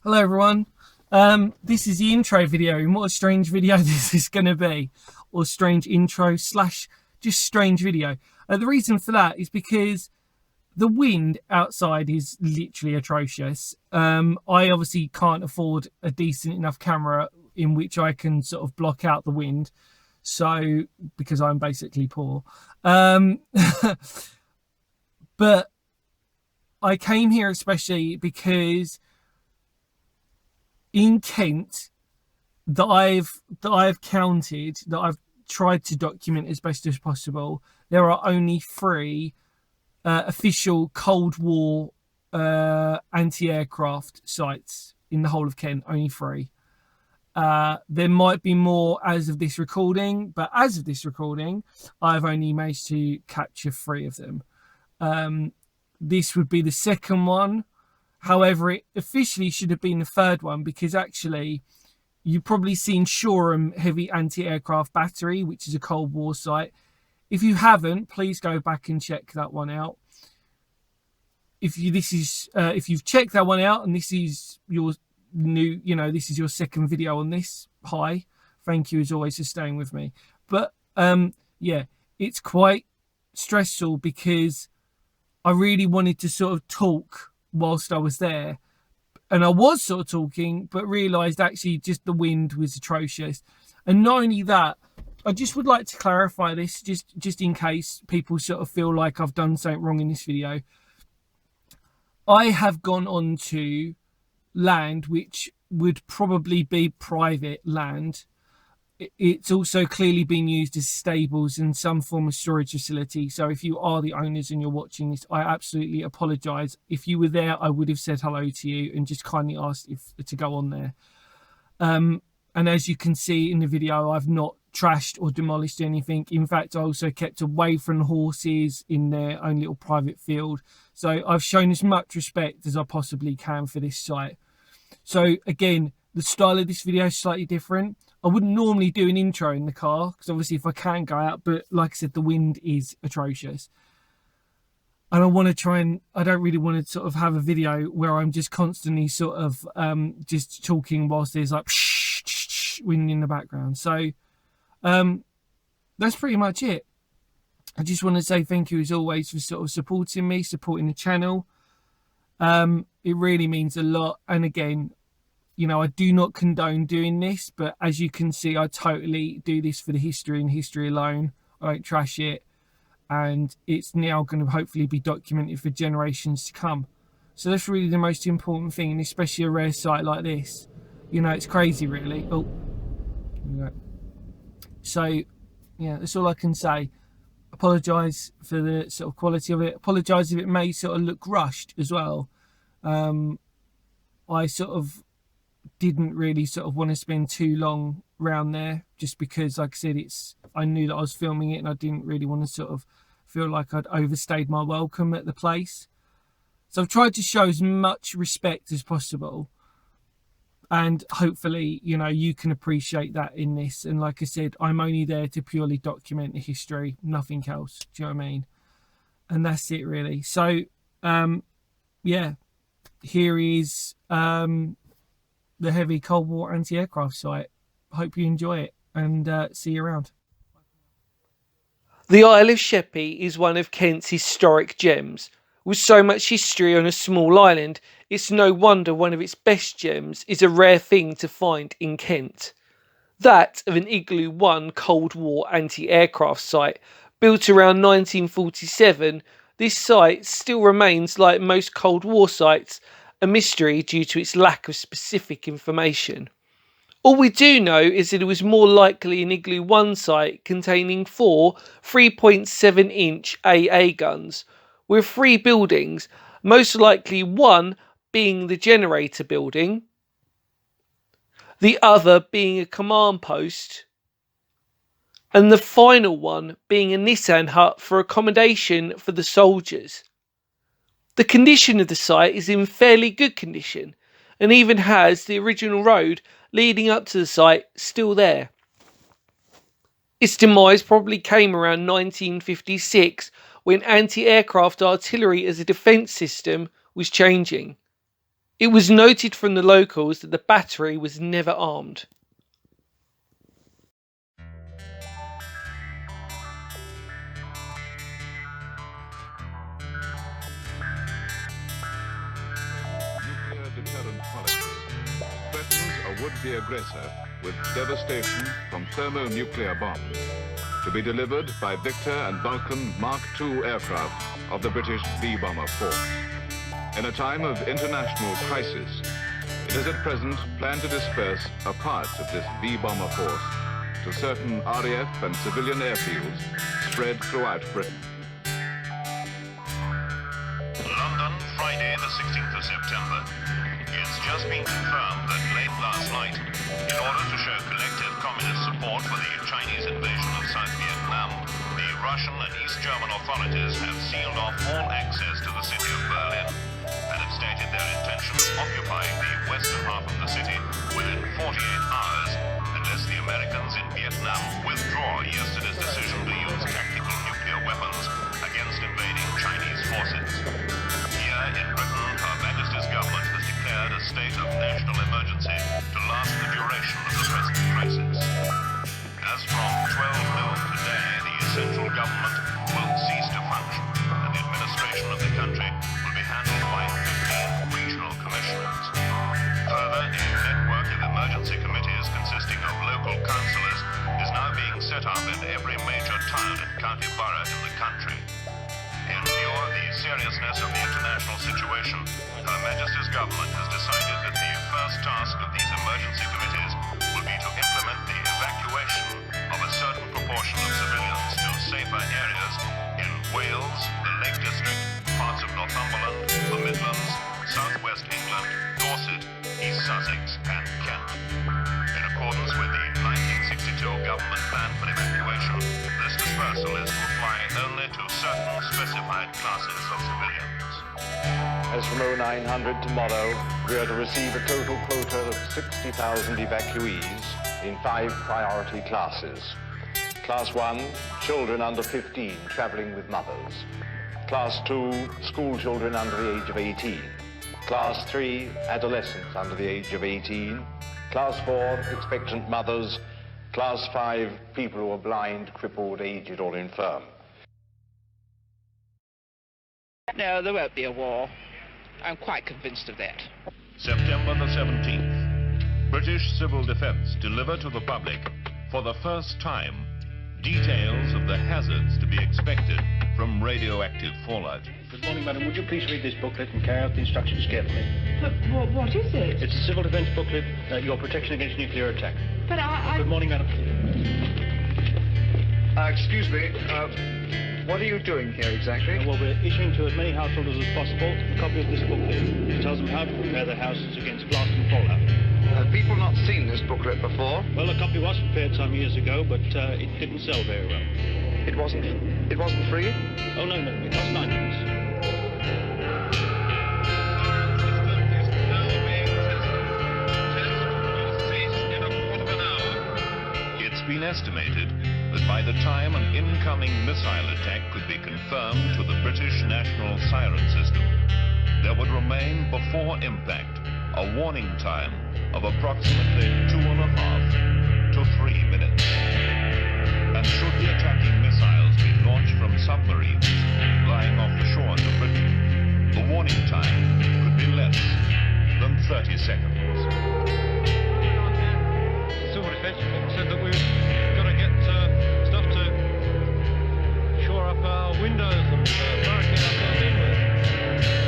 Hello everyone. This is the intro video, and what a strange video this is going to be, or strange intro slash just strange video. The reason for that is because the wind outside is literally atrocious. I obviously can't afford a decent enough camera in which I can sort of block out the wind, so because I'm basically poor. But I came here especially because in Kent that I've counted, that I've tried to document as best as possible, there are only 3 official Cold War anti-aircraft sites in the whole of Kent. Only 3. There might be more as of this recording, but as of this recording, I've only managed to capture 3 of them. This would be the second one. However, it officially should have been the 3rd one, because actually you've probably seen Shoreham Heavy Anti-Aircraft Battery, which is a Cold War site. If you haven't, please go back and check that one out. If you've checked that one out and this is your new, this is your second video on this, hi, thank you as always for staying with me. But yeah, it's quite stressful because I really wanted to sort of talk whilst I was there, and I was sort of talking, but realised actually just the wind was atrocious. And not only that, I just would like to clarify this just in case people sort of feel like I've done something wrong in this video. I have gone on to land which would probably be private land. It's also clearly been used as stables and some form of storage facility. So if you are the owners and you're watching this, I absolutely apologise. If you were there, I would have said hello to you and just kindly asked to go on there. And as you can see in the video, I've not trashed or demolished anything. In fact, I also kept away from the horses in their own little private field. So I've shown as much respect as I possibly can for this site. So again, the style of this video is slightly different. I wouldn't normally do an intro in the car because obviously if I can go out, but like I said, the wind is atrocious. And I want to try and, I don't really want to sort of have a video where I'm just constantly sort of just talking whilst there's like wind in the background. So that's pretty much it. I just want to say thank you as always for sort of supporting me, supporting the channel. It really means a lot. And again, I do not condone doing this, but as you can see, I totally do this for the history and history alone. I don't trash it, and it's now going to hopefully be documented for generations to come. So that's really the most important thing, and especially a rare site like this. It's crazy, really. Oh, there we go. So, yeah, that's all I can say. Apologise for the sort of quality of it. Apologise if it may sort of look rushed as well. I sort of didn't really sort of want to spend too long around there, just because, like I said, I knew that I was filming it and I didn't really want to sort of feel like I'd overstayed my welcome at the place. So I've tried to show as much respect as possible, and hopefully you can appreciate that in this. And like I said, I'm only there to purely document the history, nothing else. Do you know what I mean? And that's it really. So yeah, here is the Heavy Cold War anti-aircraft site. Hope you enjoy it, and see you around. The Isle of Sheppey is one of Kent's historic gems. With so much history on a small island, it's no wonder one of its best gems is a rare thing to find in Kent. That of an Igloo 1 Cold War anti-aircraft site. Built around 1947, this site still remains, like most Cold War sites, a mystery due to its lack of specific information. All we do know is that it was more likely an Igloo 1 site containing 4 3.7-inch AA guns, with 3 buildings, most likely one being the generator building, the other being a command post, and the final one being a Nissan hut for accommodation for the soldiers. The condition of the site is in fairly good condition, and even has the original road leading up to the site still there. Its demise probably came around 1956, when anti-aircraft artillery as a defence system was changing. It was noted from the locals that the battery was never armed. Nuclear deterrent policy threatens a would-be aggressor with devastation from thermonuclear bombs to be delivered by Victor and Vulcan Mark II aircraft of the British B-bomber force. In a time of international crisis, it is at present planned to disperse a part of this B-bomber force to certain RAF and civilian airfields spread throughout Britain. London, Friday the 16th of September. It's just been confirmed that late last night, in order to show collective communist support for the Chinese invasion of South Vietnam, the Russian and East German authorities have sealed off all access to the city of Berlin and have stated their intention of occupying the western half of the city within 48 hours unless the Americans in Vietnam withdraw yesterday's decision to use tactical nuclear weapons against invading Chinese forces. Here in Britain, Her Majesty's government has declared a state of national emergency to last the duration of the present crisis. As from 12 noon today, the central government will cease to function, and the administration of the country will be handled by 15 regional commissioners. Further, a network of emergency committees consisting of local councillors is now being set up in every major town and county borough in the country. In view of the seriousness of the international situation, Her Majesty's government has decided that the first task of these emergency committees will be to implement the evacuation of a certain proportion of civilians to safer areas in Wales, the Lake District, parts of Northumberland, the Midlands, southwest England, Dorset, East Sussex and Kent. In accordance with the 1962 government plan for evacuation, this dispersal is to apply only to certain specified classes of civilians. As from 0900 tomorrow, we are to receive a total quota of 60,000 evacuees in 5 priority classes. Class 1, children under 15 travelling with mothers. Class 2, school children under the age of 18. Class 3, adolescents under the age of 18. Class 4, expectant mothers. Class 5, people who are blind, crippled, aged or infirm. No, there won't be a war. I'm quite convinced of that. September the 17th. British Civil Defence deliver to the public, for the first time, details of the hazards to be expected from radioactive fallout. Good morning, madam. Would you please read this booklet and carry out the instructions carefully? But what is it? It's a civil defence booklet, your protection against nuclear attack. But I... Good morning, madam. Excuse me, what are you doing here exactly? Well, we're issuing to as many householders as possible a copy of this booklet. It tells them how to prepare their houses against blast and fallout. Have people not seen this booklet before? Well, a copy was prepared some years ago, but it didn't sell very well. It wasn't free? Oh, no, it cost 9 It's been estimated that by the time an incoming missile attack could be confirmed to the British National Siren System, there would remain before impact a warning time of approximately 2.5 to 3 minutes. And should the attacking missiles be launched from submarines lying off the shores of Britain, the warning time could be less than 30 seconds. Civil Defence said that we've got to get stuff to shore up our windows and barricade ourselves in with.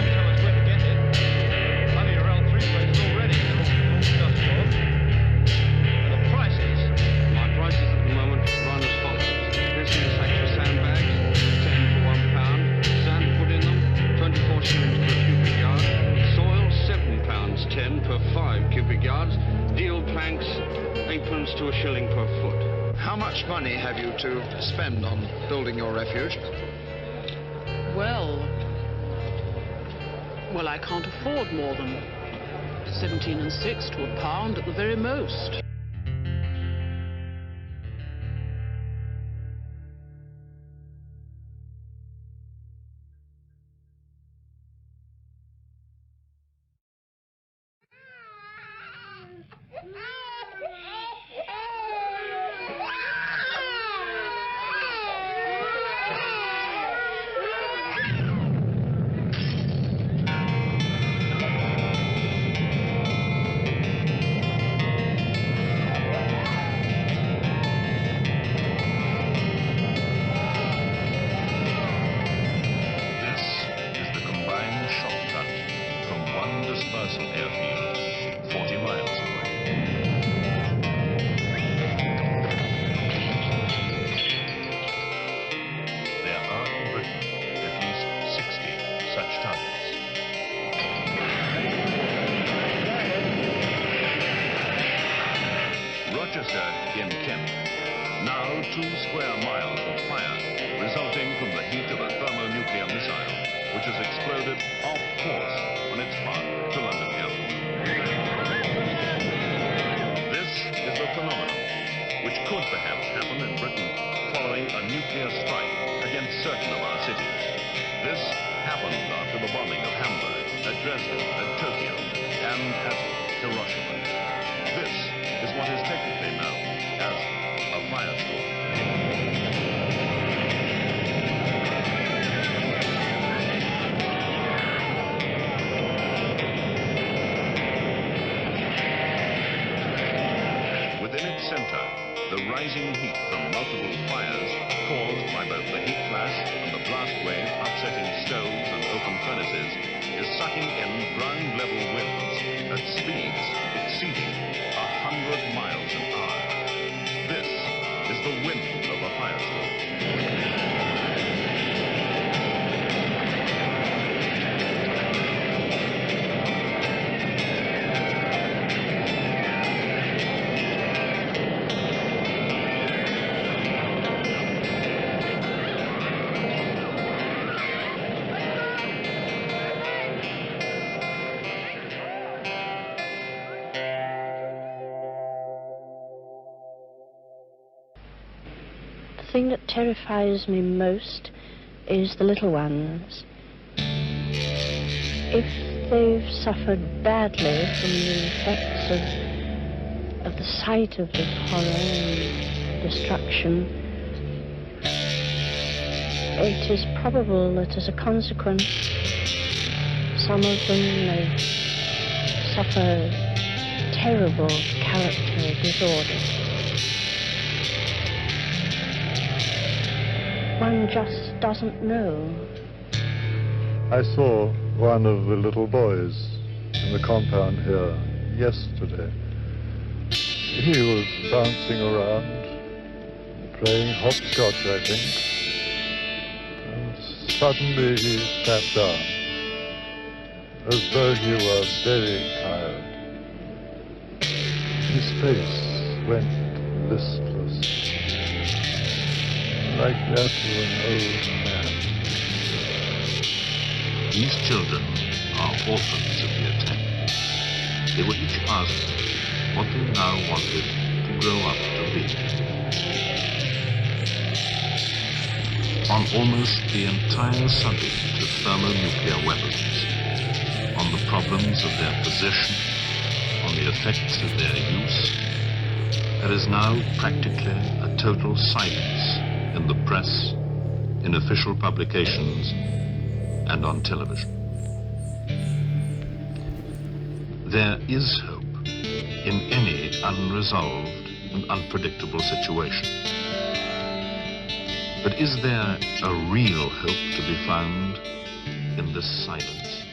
You tell us where to get it. I've been around 3 places already. They're all just full. And the prices? My prices at the moment run as follows. This is actual sandbags, 10 for £1. Sand to put in them, 24 shillings per cubic yard. Soil, £7.10 per 5 cubic yards. Deal planks, aprons to a shilling per foot. How much money have you to spend on building your refuge? Well, I can't afford more than 17 and 6 to £1 at the very most. Dispersal airfield, 40 miles away. There are in Britain at least 60 such targets. Rochester in Kent. Now 2 square miles of fire resulting from the heat of a thermonuclear missile which has exploded off course on its path to London Hill. This is the phenomenon which could perhaps happen in Britain following a nuclear strike against certain of our cities. This happened after the bombing of Hamburg, at Dresden, at Tokyo, and at Hiroshima. This is what is technically known as a firestorm. Center, the rising heat from multiple fires caused by both the heat flash and the blast wave upsetting stoves and open furnaces is sucking in ground-level winds at speeds exceeding 100 miles an hour. This is the wind of a firestorm. The thing that terrifies me most is the little ones. If they've suffered badly from the effects of the sight of the horror and destruction, it is probable that as a consequence some of them may suffer terrible character disorders. One just doesn't know. I saw one of the little boys in the compound here yesterday. He was bouncing around, playing hopscotch, I think, and suddenly he sat down, as though he were very tired. His face went listless, like that of an old man. These children are orphans of the attack. They were each asked what they now wanted to grow up to be. On almost the entire subject of thermonuclear weapons, on the problems of their possession, on the effects of their use, there is now practically a total silence in the press, in official publications, and on television. There is hope in any unresolved and unpredictable situation. But is there a real hope to be found in this silence?